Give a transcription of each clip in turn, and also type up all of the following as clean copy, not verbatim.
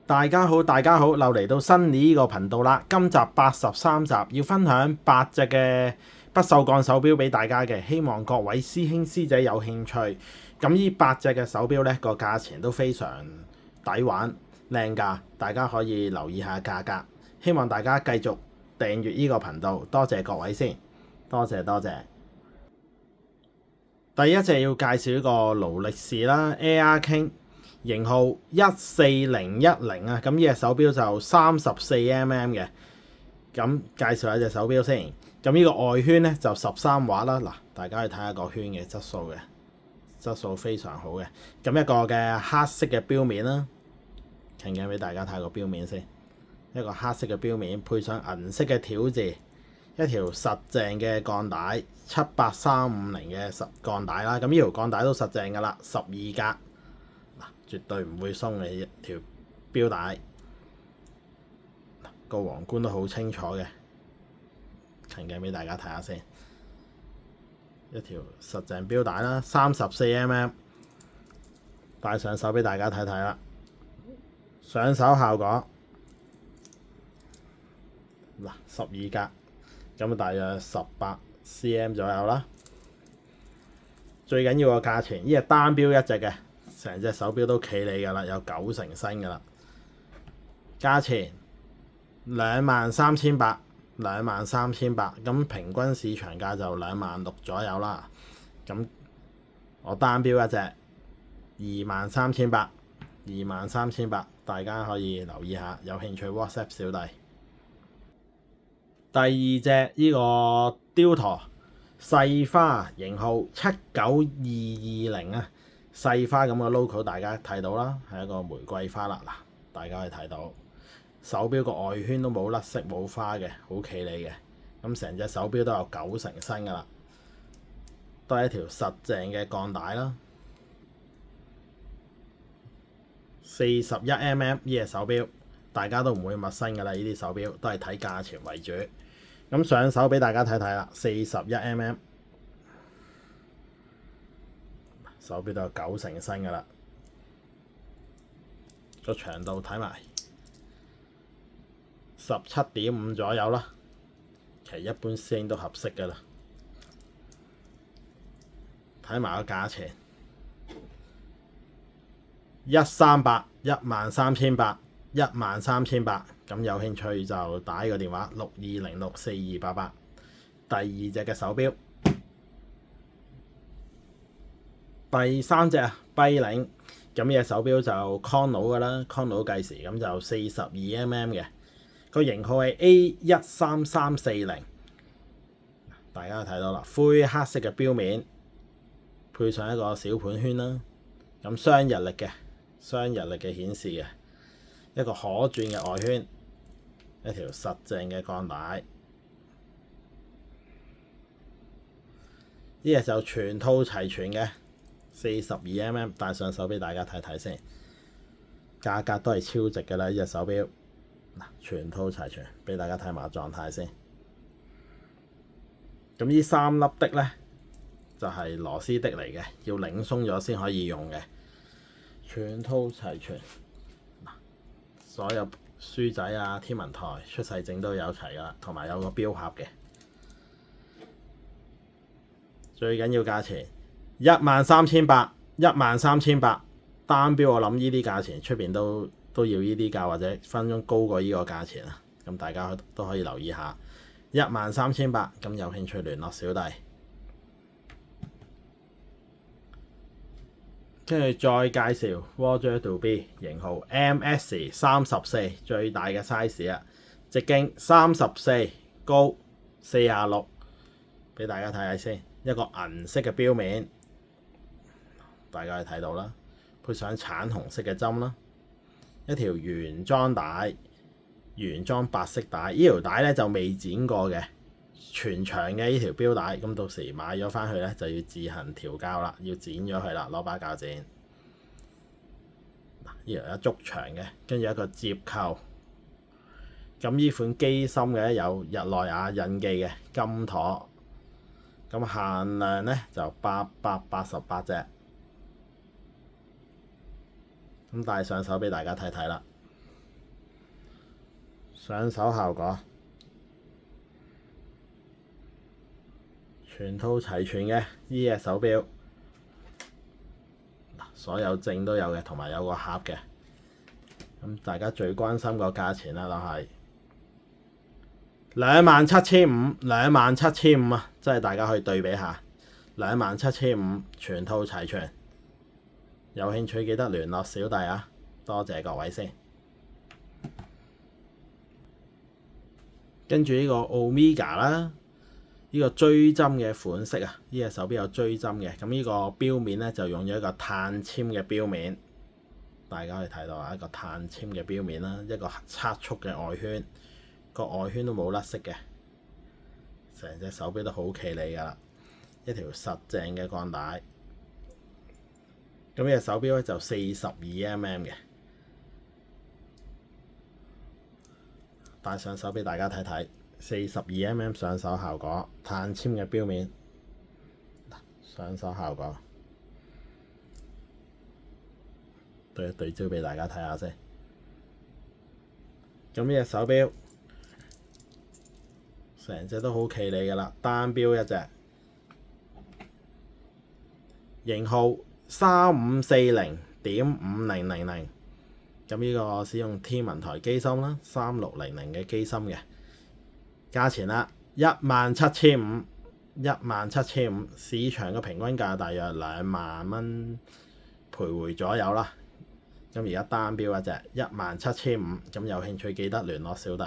大家好，又嚟到新年呢個頻道啦。今集83集，要分享8隻嘅不鏽鋼手錶俾大家嘅，希望各位師兄師姐有興趣。咁呢8隻嘅手錶呢個價錢都非常抵玩，靚價，大家可以留意下價格。希望大家繼續訂閱呢個頻道，多謝各位先，多謝。第一隻要介紹呢個勞力士啦 Air King。型號14010啊，咁呢隻手錶就34mm 嘅。咁介紹下隻手錶先。咁呢個外圈咧就13瓦啦。嗱，大家去睇下個圈嘅質素非常好嘅。咁一個嘅黑色嘅錶面啦，近鏡俾大家睇個錶面先。一個黑色嘅錶面配上銀色嘅條字，一條實淨嘅鋼帶，78350嘅實鋼帶啦。咁呢條鋼帶都實淨㗎啦，12格。絕對唔會鬆嘅一條錶帶，個皇冠都好清楚嘅，近鏡俾大家睇下先。一條實淨錶帶啦，34mm，戴上手俾大家睇睇啦。上手效果嗱12格，咁大約18cm 左右啦。最緊要個價錢，呢係單錶一隻嘅。成隻手錶都企理㗎啦，有90成新㗎啦。價錢23,800，咁平均市場價就26,000左右啦。咁我單錶一隻23,800，大家可以留意下，有興趣 WhatsApp 小弟。第二隻呢個雕陀細花型號79220啊。細花咁嘅 logo 大家睇到啦，係一個玫瑰花啦。嗱，大家可以睇到手錶個外圈都冇甩色冇花嘅，好企理嘅。咁成隻手錶都有90成新㗎啦，都係一條實淨嘅鋼帶啦。41mm 呢隻手錶大家都唔會陌生㗎啦，呢啲手錶都係睇價錢為主。咁上手俾大家睇睇啦，41mm。手錶都有90成新㗎啦，個長度睇埋17.5左右啦，其實一般師兄都合適㗎啦。睇埋個價錢138，13,800，咁有興趣就打呢個電話62064288。第二隻嘅手錶。第三隻跛領，咁呢隻手錶就 Chrono 㗎啦，Chrono 計時，咁就42mm 嘅，個型號係 A13340。大家睇到啦，灰黑色嘅錶面，配上一個小盤圈啦，咁雙日曆嘅顯示嘅，一個可轉嘅外圈，一條實淨嘅鋼帶，呢隻就全套齊全嘅。42mm， 戴上手俾大家睇睇先，價格都係超值㗎啦！呢隻手錶嗱，全套齊全，俾大家睇埋狀態先。咁呢3粒的咧就係螺絲的嚟嘅，要擰鬆咗先可以用嘅。全套齊全嗱，所有書仔啊、天文台、出世證都有齊㗎啦，同埋有個錶盒嘅。最緊要價錢13,800，單錶我諗呢啲價錢出邊都要呢啲價，或者分鐘高過呢個價錢啊！咁大家都可以留意下13,800，咁有興趣聯絡小弟。跟住再介紹 Roger Dubuis 型號 MS34，最大嘅 size 啊，直徑34，高46，俾大家睇下先。一個銀色嘅錶面，大家可以睇到啦，配上橙紅色嘅針啦，一條原裝帶，原裝白色帶，呢條帶咧就未剪過嘅，全長嘅呢條錶帶，咁到時買咗翻去咧就要自行調校啦，要剪咗佢啦，攞把鉸剪。呢條有足長嘅，跟住一個接扣。咁呢款機芯嘅有日內瓦印記嘅金妥。咁限量咧就888隻，咁帶上手俾大家睇睇啦。上手效果全套齊全嘅呢隻手錶，所有證都有嘅，同埋有個盒嘅。咁大家最關心個價錢啦，就係27,500，27,500啊！即係大家可以對比下，27,500全套齊全。有興趣記得聯絡小弟啊！多謝各位先。跟住呢個 Omega 啦，呢個追針嘅款式啊，呢隻手錶有追針嘅。咁呢個錶面咧就用咗一個碳纖嘅錶面，大家可以睇到啊，一個碳纖嘅錶面啦，一個測速嘅外圈，個外圈都冇甩色嘅，成隻手錶都好企理噶啦，一條實淨嘅鋼帶。咁呢隻手錶咧就42mm嘅，戴上手俾大家睇睇，42mm上手效果，碳纖嘅錶面，上手效果，對一對焦俾大家睇下先。咁呢隻手錶成隻都好企理噶啦，單錶一隻，型號3540.5000，咁呢個使用天文台機芯啦，3600嘅機芯嘅，價錢啦17,500，市場嘅平均價大約2萬蚊徘徊左右啦。咁而家單錶一隻17,500，咁有興趣記得聯絡小弟。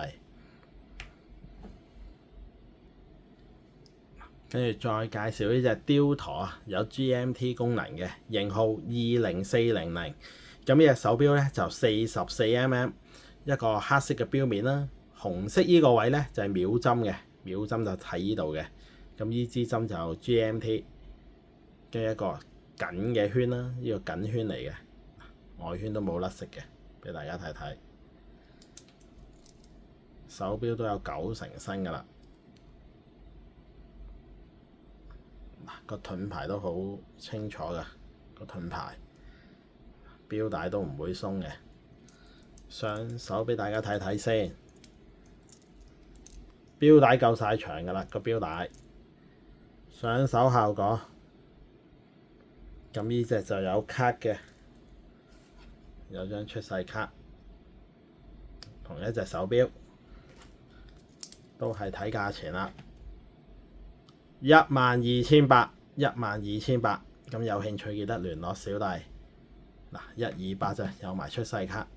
跟住再介紹呢隻雕陀啊，有 GMT 功能嘅，型號20400。咁呢隻手錶咧就44mm，一個黑色嘅錶面啦，紅色呢個位咧就係秒針嘅，秒針就喺呢度嘅。咁呢支針就 GMT，跟住一個緊嘅圈啦，呢個緊圈嚟嘅，外圈都冇甩色嘅，俾大家睇睇。手錶都有9成新噶啦。個盾牌都好清楚㗎，個盾牌錶帶都唔會鬆嘅。上手俾大家睇睇先，錶帶夠晒長㗎啦，個錶帶上手效果。咁呢隻就有卡嘅，有張出世卡，同一隻手錶都係睇價錢啦。12,800，咁有興趣記得聯絡小弟。嗱，128啫，有埋出世卡。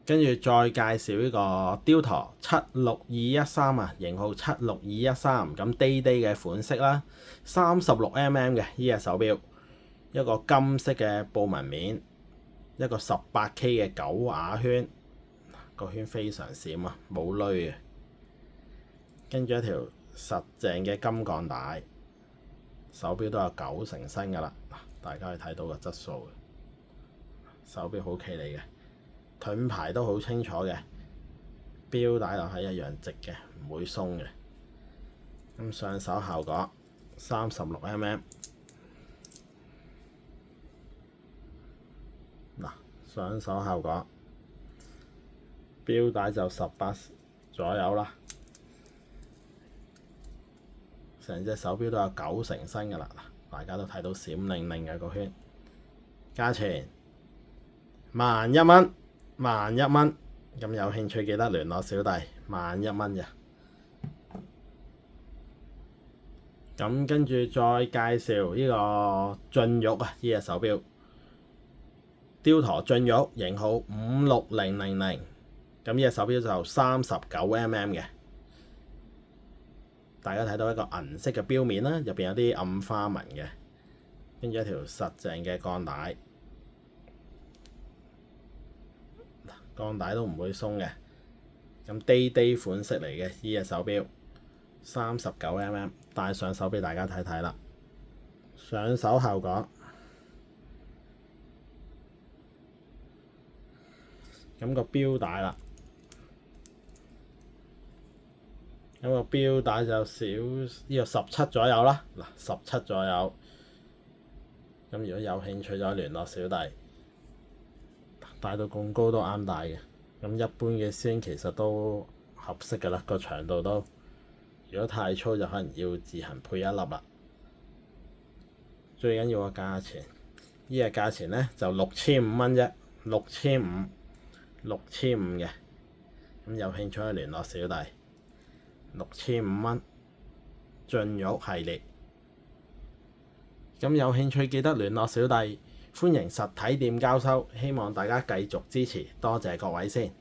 跟住再介紹呢個雕陀76213啊，型號76213，咁 Day 嘅款式啦，36mm 嘅呢隻手錶，一個金色嘅布紋面，一個 18K 嘅9瓦圈，個圈非常閃啊，冇濾嘅。跟住一條實淨嘅金鋼帶，手錶都有9成新㗎啦，大家可以睇到個質素嘅，手錶好企理嘅，盾牌都好清楚嘅，錶帶就係一樣直嘅，唔會鬆嘅。咁上手效果36mm，嗱，上手效果，錶帶就18左右啦。成隻手錶都有9成新㗎啦，大家都睇到閃靈靈嘅個圈。價錢11,000，咁有興趣記得聯絡小弟，11,000啫。咁跟住再介紹呢個駿玉啊，呢隻手錶，雕陀駿玉型號56000，咁呢隻手錶就39mm嘅。大家睇到一個銀色嘅錶面啦，入邊有啲暗花紋嘅，跟住一條實淨嘅鋼帶，鋼帶都唔會鬆嘅。咁 Day 款式嚟嘅呢隻手錶，39mm，戴上手俾大家睇睇啦。上手效果，咁個錶帶啦。咁個錶帶就少呢個17左右啦，嗱17左右。咁如果有興趣就聯絡小弟，戴到咁高都啱戴嘅。咁一般嘅師兄其實都合適㗎啦，個長度都。如果太粗就可能要自行配一粒啦。最緊要個價錢，呢個價錢咧就6500蚊啫，6500嘅。咁有興趣可以聯絡小弟，6500蚊進玉系列。咁有興趣記得聯絡小弟，歡迎實體店交收，希望大家繼續支持，多謝各位先。